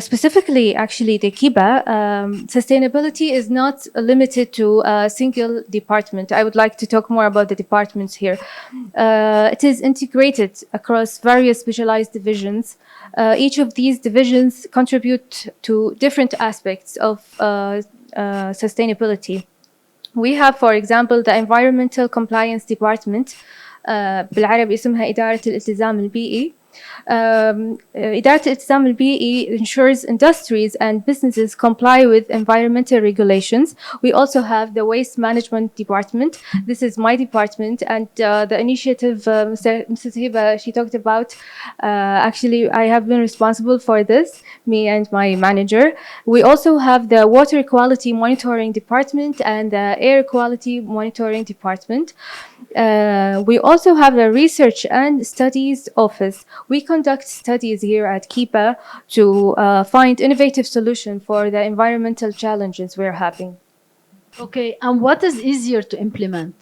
Specifically, actually, the KIPA, sustainability is not limited to a single department. I would like to talk more about the departments here. It is integrated across various specialized divisions. Each of these divisions contribute to different aspects of sustainability. We have, for example, the Environmental Compliance Department. بالعربي اسمها إدارة الالتزام البيئي. إدارة الالتزام البيئي ensures industries and businesses comply with environmental regulations. We also have the Waste Management Department. This is my department, and the initiative Mrs. Hiba, she talked about, actually I have been responsible for this, me and my manager. We also have the Water Quality Monitoring Department and the Air Quality Monitoring Department. We also have the Research and Studies Office. We conduct studies here at KIPA to find innovative solutions for the environmental challenges we're having. Okay, and what is easier to implement?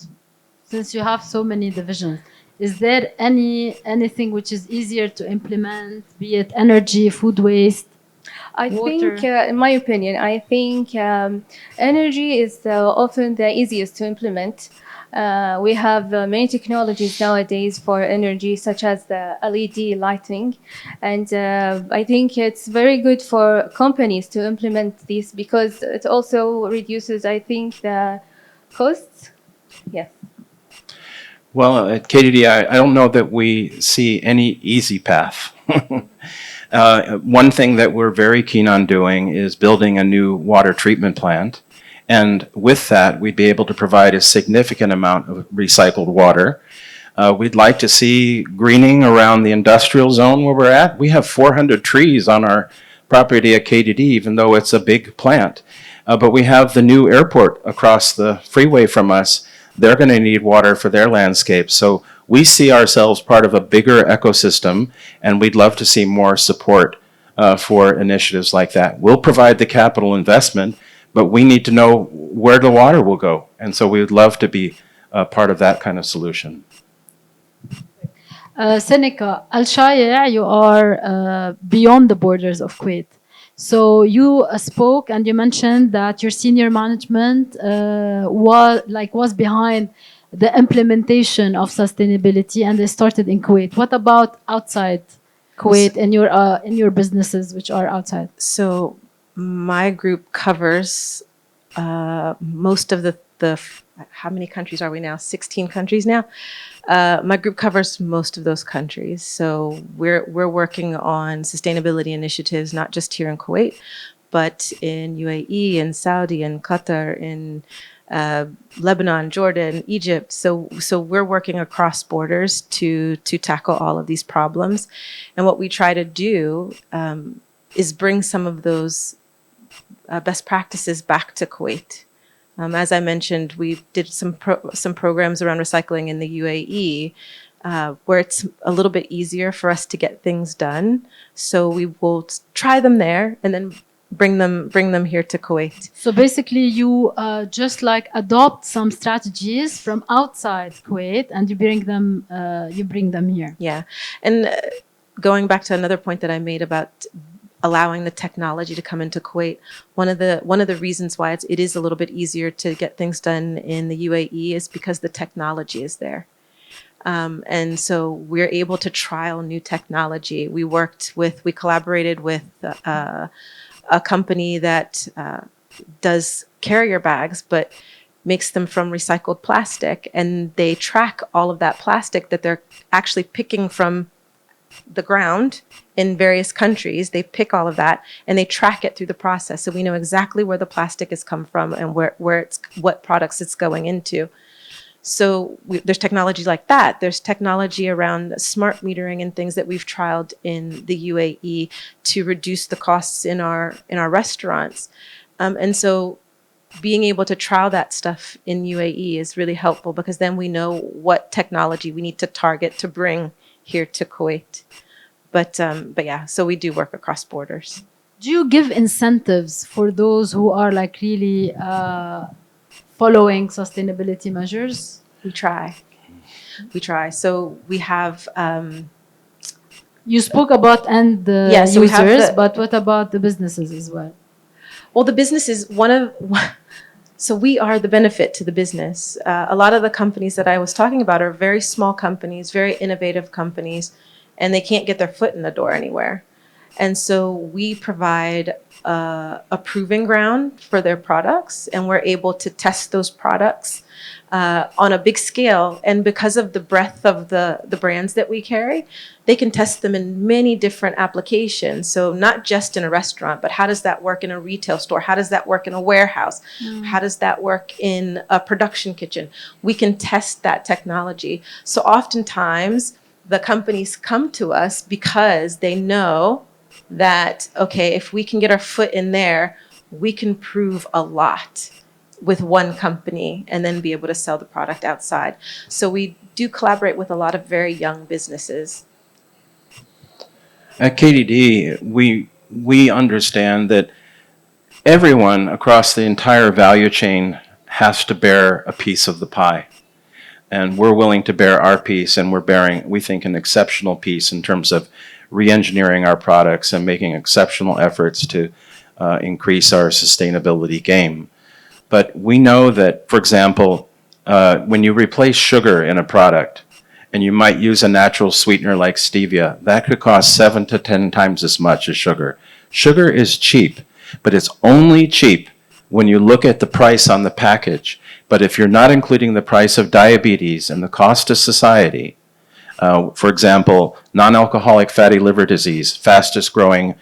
Since you have so many divisions, is there anything which is easier to implement, be it energy, food waste? I Water. think, in my opinion, I think energy is often the easiest to implement. We have many technologies nowadays for energy, such as the LED lighting. And I think it's very good for companies to implement this because it also reduces, I think, the costs. Yes. Well, at KDD, I don't know that we see any easy path. One thing that we're very keen on doing is building a new water treatment plant. And with that, we'd be able to provide a significant amount of recycled water. We'd like to see greening around the industrial zone where we're at. We have 400 trees on our property at KDD, even though it's a big plant. But we have the new airport across the freeway from us. They're going to need water for their landscape. So we see ourselves part of a bigger ecosystem, and we'd love to see more support for initiatives like that. We'll provide the capital investment, but we need to know where the water will go. And so we would love to be part of that kind of solution. Seneca, Al Shaya, you are beyond the borders of Kuwait. So you spoke and you mentioned that your senior management was behind the implementation of sustainability, and they started in Kuwait. What about outside Kuwait in your businesses which are outside? So my group covers most of the how many countries are we now? 16 countries now. My group covers most of those countries. So we're working on sustainability initiatives, not just here in Kuwait, but in UAE, in Saudi, in Qatar, in Lebanon, Jordan, Egypt. So we're working across borders to tackle all of these problems. And what we try to do is bring some of those best practices back to Kuwait. As I mentioned, we did some programs around recycling in the UAE, where it's a little bit easier for us to get things done. So we will try them there and then bring them here to Kuwait. So basically, you just like adopt some strategies from outside Kuwait, and you bring them here. Yeah, and going back to another point that I made about allowing the technology to come into Kuwait. One of the reasons why it is a little bit easier to get things done in the UAE is because the technology is there. And so we're able to trial new technology. We collaborated with a company that does carrier bags, but makes them from recycled plastic. And they track all of that plastic that they're actually picking from the ground in various countries. They pick all of that and they track it through the process. So we know exactly where the plastic has come from and what products it's going into. So there's technology like that. There's technology around smart metering and things that we've trialed in the UAE to reduce the costs in our restaurants. And so being able to trial that stuff in UAE is really helpful because then we know what technology we need to target to bring here to Kuwait. But yeah, so we do work across borders. Do you give incentives for those who are like really following sustainability measures? We try. So we have. You spoke about so users, but what about the businesses as well? Well, the business is so we are the benefit to the business. A lot of the companies that I was talking about are very small companies, very innovative companies, and they can't get their foot in the door anywhere. And so we provide a proving ground for their products, and we're able to test those products on a big scale. And because of the breadth of the brands that we carry, they can test them in many different applications. So not just in a restaurant, but how does that work in a retail store? How does that work in a warehouse? How does that work in a production kitchen? We can test that technology. So oftentimes the companies come to us because they know that, okay, if we can get our foot in there, we can prove a lot with one company and then be able to sell the product outside. So we do collaborate with a lot of very young businesses. At KDD, we understand that everyone across the entire value chain has to bear a piece of the pie. And we're willing to bear our piece, and we're bearing, we think, an exceptional piece in terms of re-engineering our products and making exceptional efforts to increase our sustainability game. But we know that, for example, when you replace sugar in a product, and you might use a natural sweetener like stevia, that could cost 7 to 10 times as much as sugar. Sugar is cheap, but it's only cheap when you look at the price on the package. But if you're not including the price of diabetes and the cost to society, for example, non-alcoholic fatty liver disease, fastest growing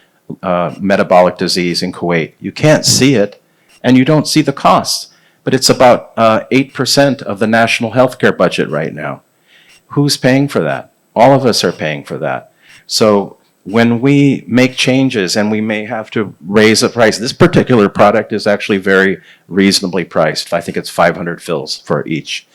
metabolic disease in Kuwait, you can't see it, and you don't see the costs. But it's about 8% of the national healthcare budget right now. Who's paying for that? All of us are paying for that. So when we make changes and we may have to raise a price, this particular product is actually very reasonably priced. I think it's 500 fills for each.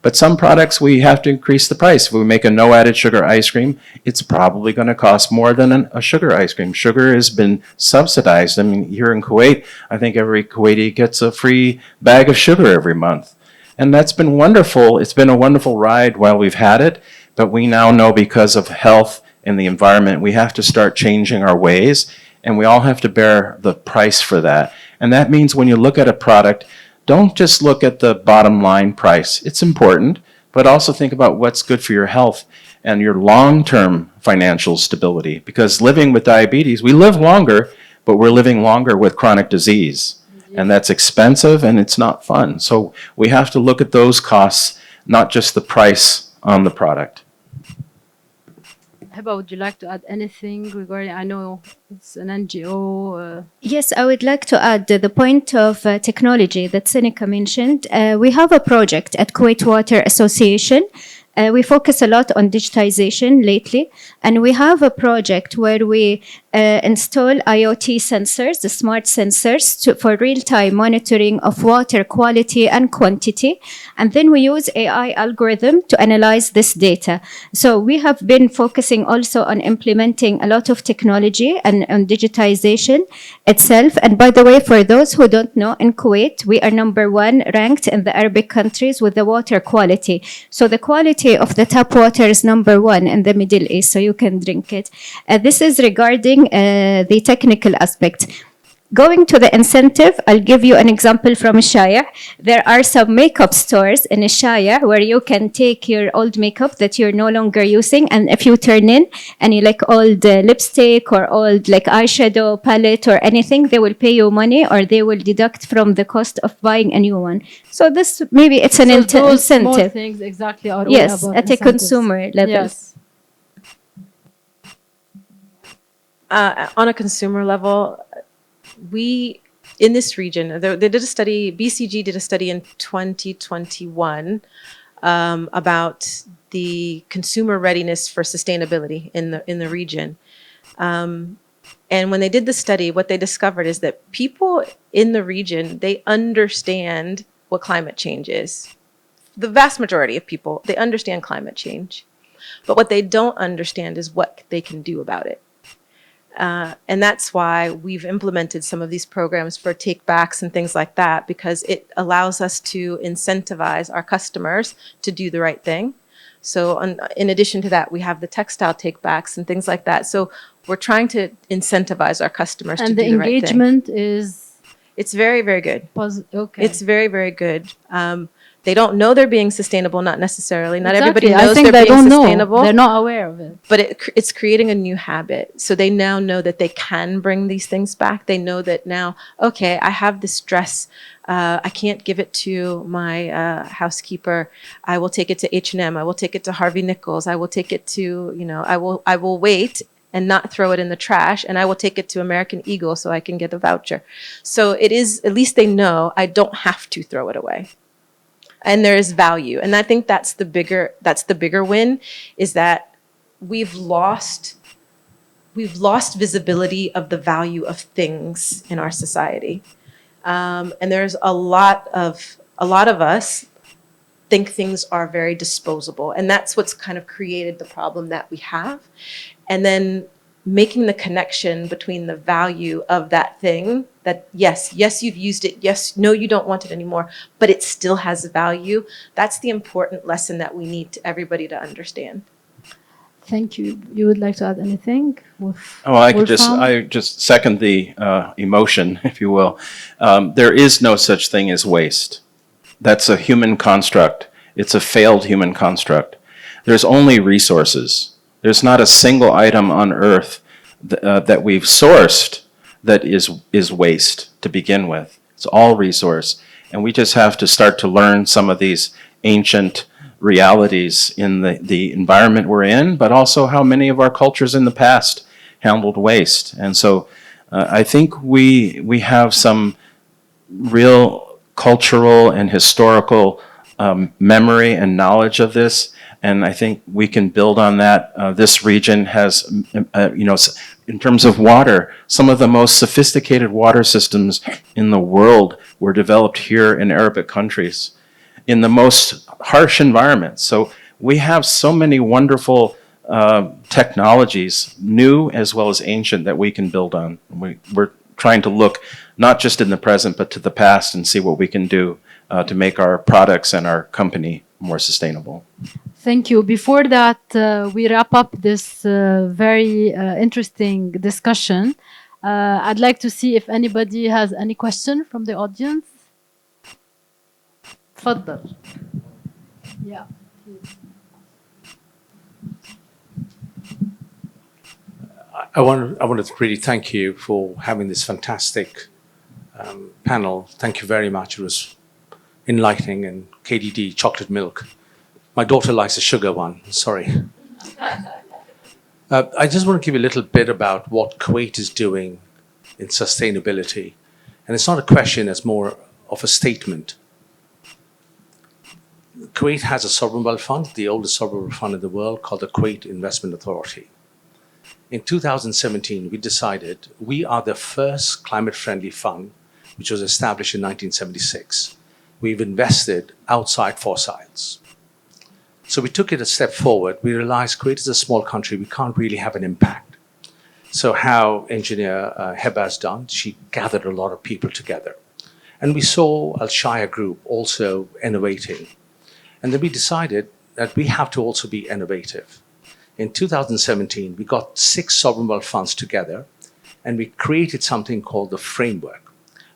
But some products we have to increase the price. If we make a no added sugar ice cream, it's probably going to cost more than a sugar ice cream. Sugar has been subsidized. I mean, here in Kuwait, I think every Kuwaiti gets a free bag of sugar every month. And that's been wonderful. It's been a wonderful ride while we've had it, but we now know because of health and the environment, we have to start changing our ways, and we all have to bear the price for that. And that means when you look at a product, don't just look at the bottom line price. It's important, but also think about what's good for your health and your long-term financial stability. Because living with diabetes, we live longer, but we're living longer with chronic disease. And that's expensive and it's not fun. So we have to look at those costs, not just the price on the product. Heba, would you like to add anything regarding, I know it's an NGO. Yes, I would like to add the point of technology that Seneca mentioned. We have a project at Kuwait Water Association. We focus a lot on digitization lately, and we have a project where we install IoT sensors, the smart sensors, for real-time monitoring of water quality and quantity. And then we use AI algorithm to analyze this data. So we have been focusing also on implementing a lot of technology and on digitization itself. And by the way, for those who don't know, in Kuwait, we are #1 ranked in the Arabic countries with the water quality. So the quality of the tap water is #1 in the Middle East, so you can drink it. This is regarding the technical aspect. Going to the incentive, I'll give you an example from Shaya. There are some makeup stores in Shaya where you can take your old makeup that you're no longer using, and if you turn in any like old lipstick or old like eyeshadow palette or anything, they will pay you money or they will deduct from the cost of buying a new one. So this maybe it's an those small incentive. things exactly are Yes, all about at a incentives. consumer level. Yes. On a consumer level, we in this region, they did a study, BCG did a study in 2021 about the consumer readiness for sustainability in the region. And when they did the study, what they discovered is that people in the region, they understand what climate change is. The vast majority of people, they understand climate change. But what they don't understand is what they can do about it. And that's why we've implemented some of these programs for take-backs and things like that, because it allows us to incentivize our customers to do the right thing. So in addition to that, we have the textile take-backs and things like that. So we're trying to incentivize our customers to do the right thing. And the engagement is? It's very, very good. Okay. It's very, very good. They don't know they're being sustainable, not necessarily. Not Exactly. everybody I knows think they're they being don't sustainable. know. They're not aware of it. But it's creating a new habit. So they now know that they can bring these things back. They know that now, okay, I have this dress. I can't give it to my housekeeper. I will take it to H&M. I will take it to Harvey Nichols. I will take it to, I will wait and not throw it in the trash. And I will take it to American Eagle so I can get a voucher. So it is, at least they know I don't have to throw it away. And there is value. And I think that's the bigger win, is that we've lost visibility of the value of things in our society. And there's a lot of us think things are very disposable. And that's what's kind of created the problem that we have. And then making the connection between the value of that thing, that yes, you've used it, yes, no, you don't want it anymore, but it still has value. That's the important lesson that we need everybody to understand. Thank you. You would like to add anything? Oh, I just second the emotion, if you will. There is no such thing as waste. That's a human construct. It's a failed human construct. There's only resources. There's not a single item on earth that we've sourced that is waste to begin with. It's all resource. And we just have to start to learn some of these ancient realities in the environment we're in, but also how many of our cultures in the past handled waste. And so I think we have some real cultural and historical memory and knowledge of this, and I think we can build on that. This region has, in terms of water, some of the most sophisticated water systems in the world were developed here in Arabic countries, in the most harsh environments. So we have so many wonderful technologies, new as well as ancient, that we can build on. We're trying to look not just in the present, but to the past and see what we can do to make our products and our company more sustainable. Thank you. Before that, we wrap up this very interesting discussion. I'd like to see if anybody has any question from the audience. تفضل. Yeah. I wanted to really thank you for having this fantastic panel. Thank you very much. It was enlightening, and KDD, chocolate milk. My daughter likes a sugar one, sorry. I just want to give you a little bit about what Kuwait is doing in sustainability. And it's not a question, it's more of a statement. Kuwait has a sovereign wealth fund, the oldest sovereign wealth fund in the world, called the Kuwait Investment Authority. In 2017, we decided we are the first climate-friendly fund, which was established in 1976. We've invested outside fossils. So we took it a step forward. We realized Kuwait is a small country. We can't really have an impact. So how engineer Heba has done, she gathered a lot of people together. And we saw Al Shaya Group also innovating. And then we decided that we have to also be innovative. In 2017, we got 6 sovereign wealth funds together, and we created something called the framework.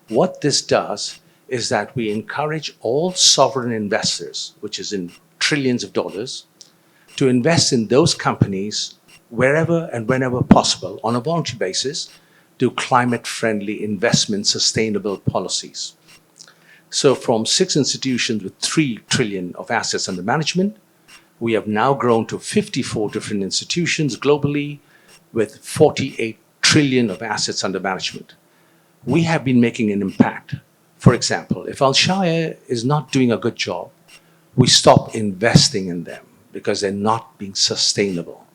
What this does is that we encourage all sovereign investors, which is in trillions of dollars, to invest in those companies wherever and whenever possible on a voluntary basis, do climate-friendly investment sustainable policies. So from 6 institutions with 3 trillion of assets under management, we have now grown to 54 different institutions globally with 48 trillion of assets under management. We have been making an impact. For example, if Al Shaya is not doing a good job, we stop investing in them because they're not being sustainable.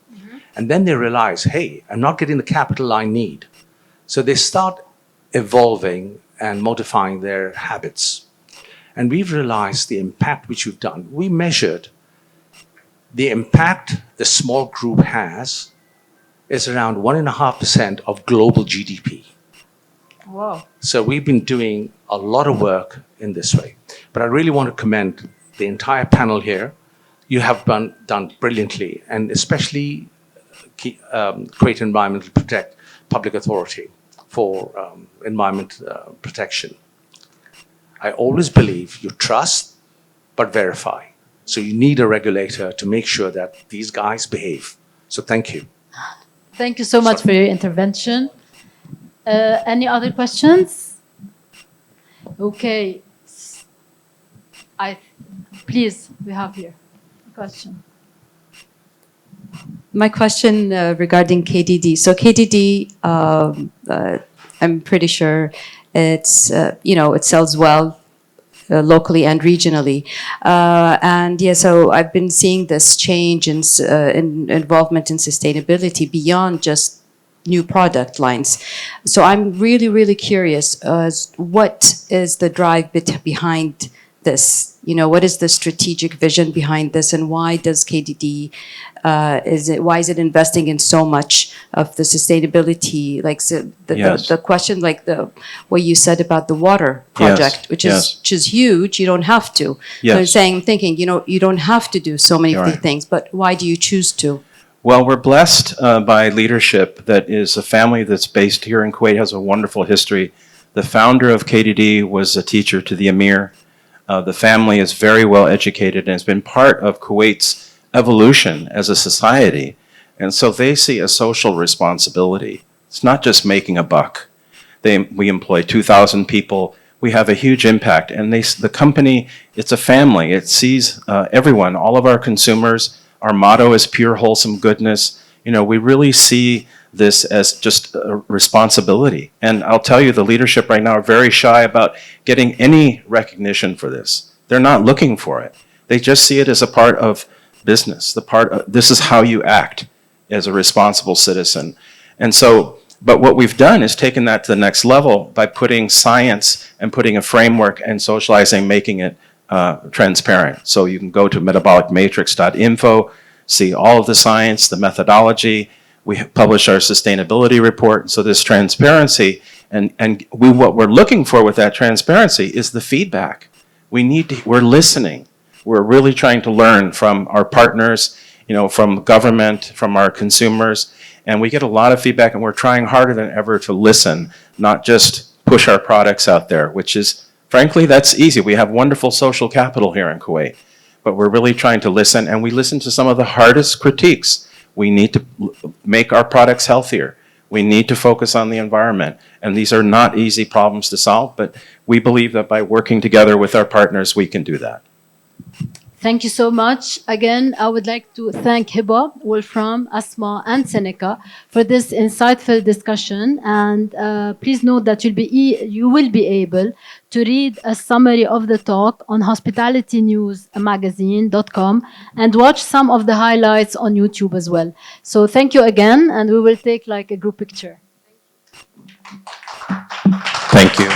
And then they realize, hey, I'm not getting the capital I need. So they start evolving and modifying their habits. And we've realized the impact which we've done. We measured the impact the small group has is around 1.5% of global GDP. Wow. So we've been doing a lot of work in this way. But I really want to commend the entire panel here. You have done brilliantly, and especially Kuwait Environmental Protect Public Authority for environment protection. I always believe you trust, but verify. So you need a regulator to make sure that these guys behave. So thank you. Thank you so much for your intervention. Any other questions? Okay. Please, we have here a question. My question regarding KDD. So KDD, I'm pretty sure it's it sells well locally and regionally, and yeah. So I've been seeing this change in involvement in sustainability beyond just new product lines. So I'm really curious. What is the drive behind this? What is the strategic vision behind this, and why does KDD why is it investing in so much of the sustainability, like the question, like what you said about the water project, which is huge. You don't have to. So I'm thinking, you don't have to do so many of these things, but why do you choose to? Well, we're blessed by leadership that is a family that's based here in Kuwait, has a wonderful history. The founder of KDD was a teacher to the Emir. The family is very well educated and has been part of Kuwait's evolution as a society. And so they see a social responsibility. It's not just making a buck. We employ 2,000 people. We have a huge impact. And the company, it's a family. It sees everyone, all of our consumers. Our motto is pure, wholesome goodness. We really see this as just a responsibility. And I'll tell you, the leadership right now are very shy about getting any recognition for this. They're not looking for it. They just see it as a part of business. This is how you act as a responsible citizen. And so, but what we've done is taken that to the next level by putting science and putting a framework and socializing, making it transparent. So you can go to metabolicmatrix.info, see all of the science, the methodology. We publish our sustainability report. So this transparency, what we're looking for with that transparency is the feedback. We're listening. We're really trying to learn from our partners, from government, from our consumers, and we get a lot of feedback, and we're trying harder than ever to listen, not just push our products out there, which is, frankly, that's easy. We have wonderful social capital here in Kuwait, but we're really trying to listen, and we listen to some of the hardest critiques. We need to make our products healthier. We need to focus on the environment, and these are not easy problems to solve, but we believe that by working together with our partners, we can do that. Thank you so much. Again, I would like to thank Hiba, Wolfram, Asma, and Seneca for this insightful discussion. And please note that you will be able to read a summary of the talk on hospitalitynewsmagazine.com and watch some of the highlights on YouTube as well. So thank you again, and we will take like a group picture. Thank you.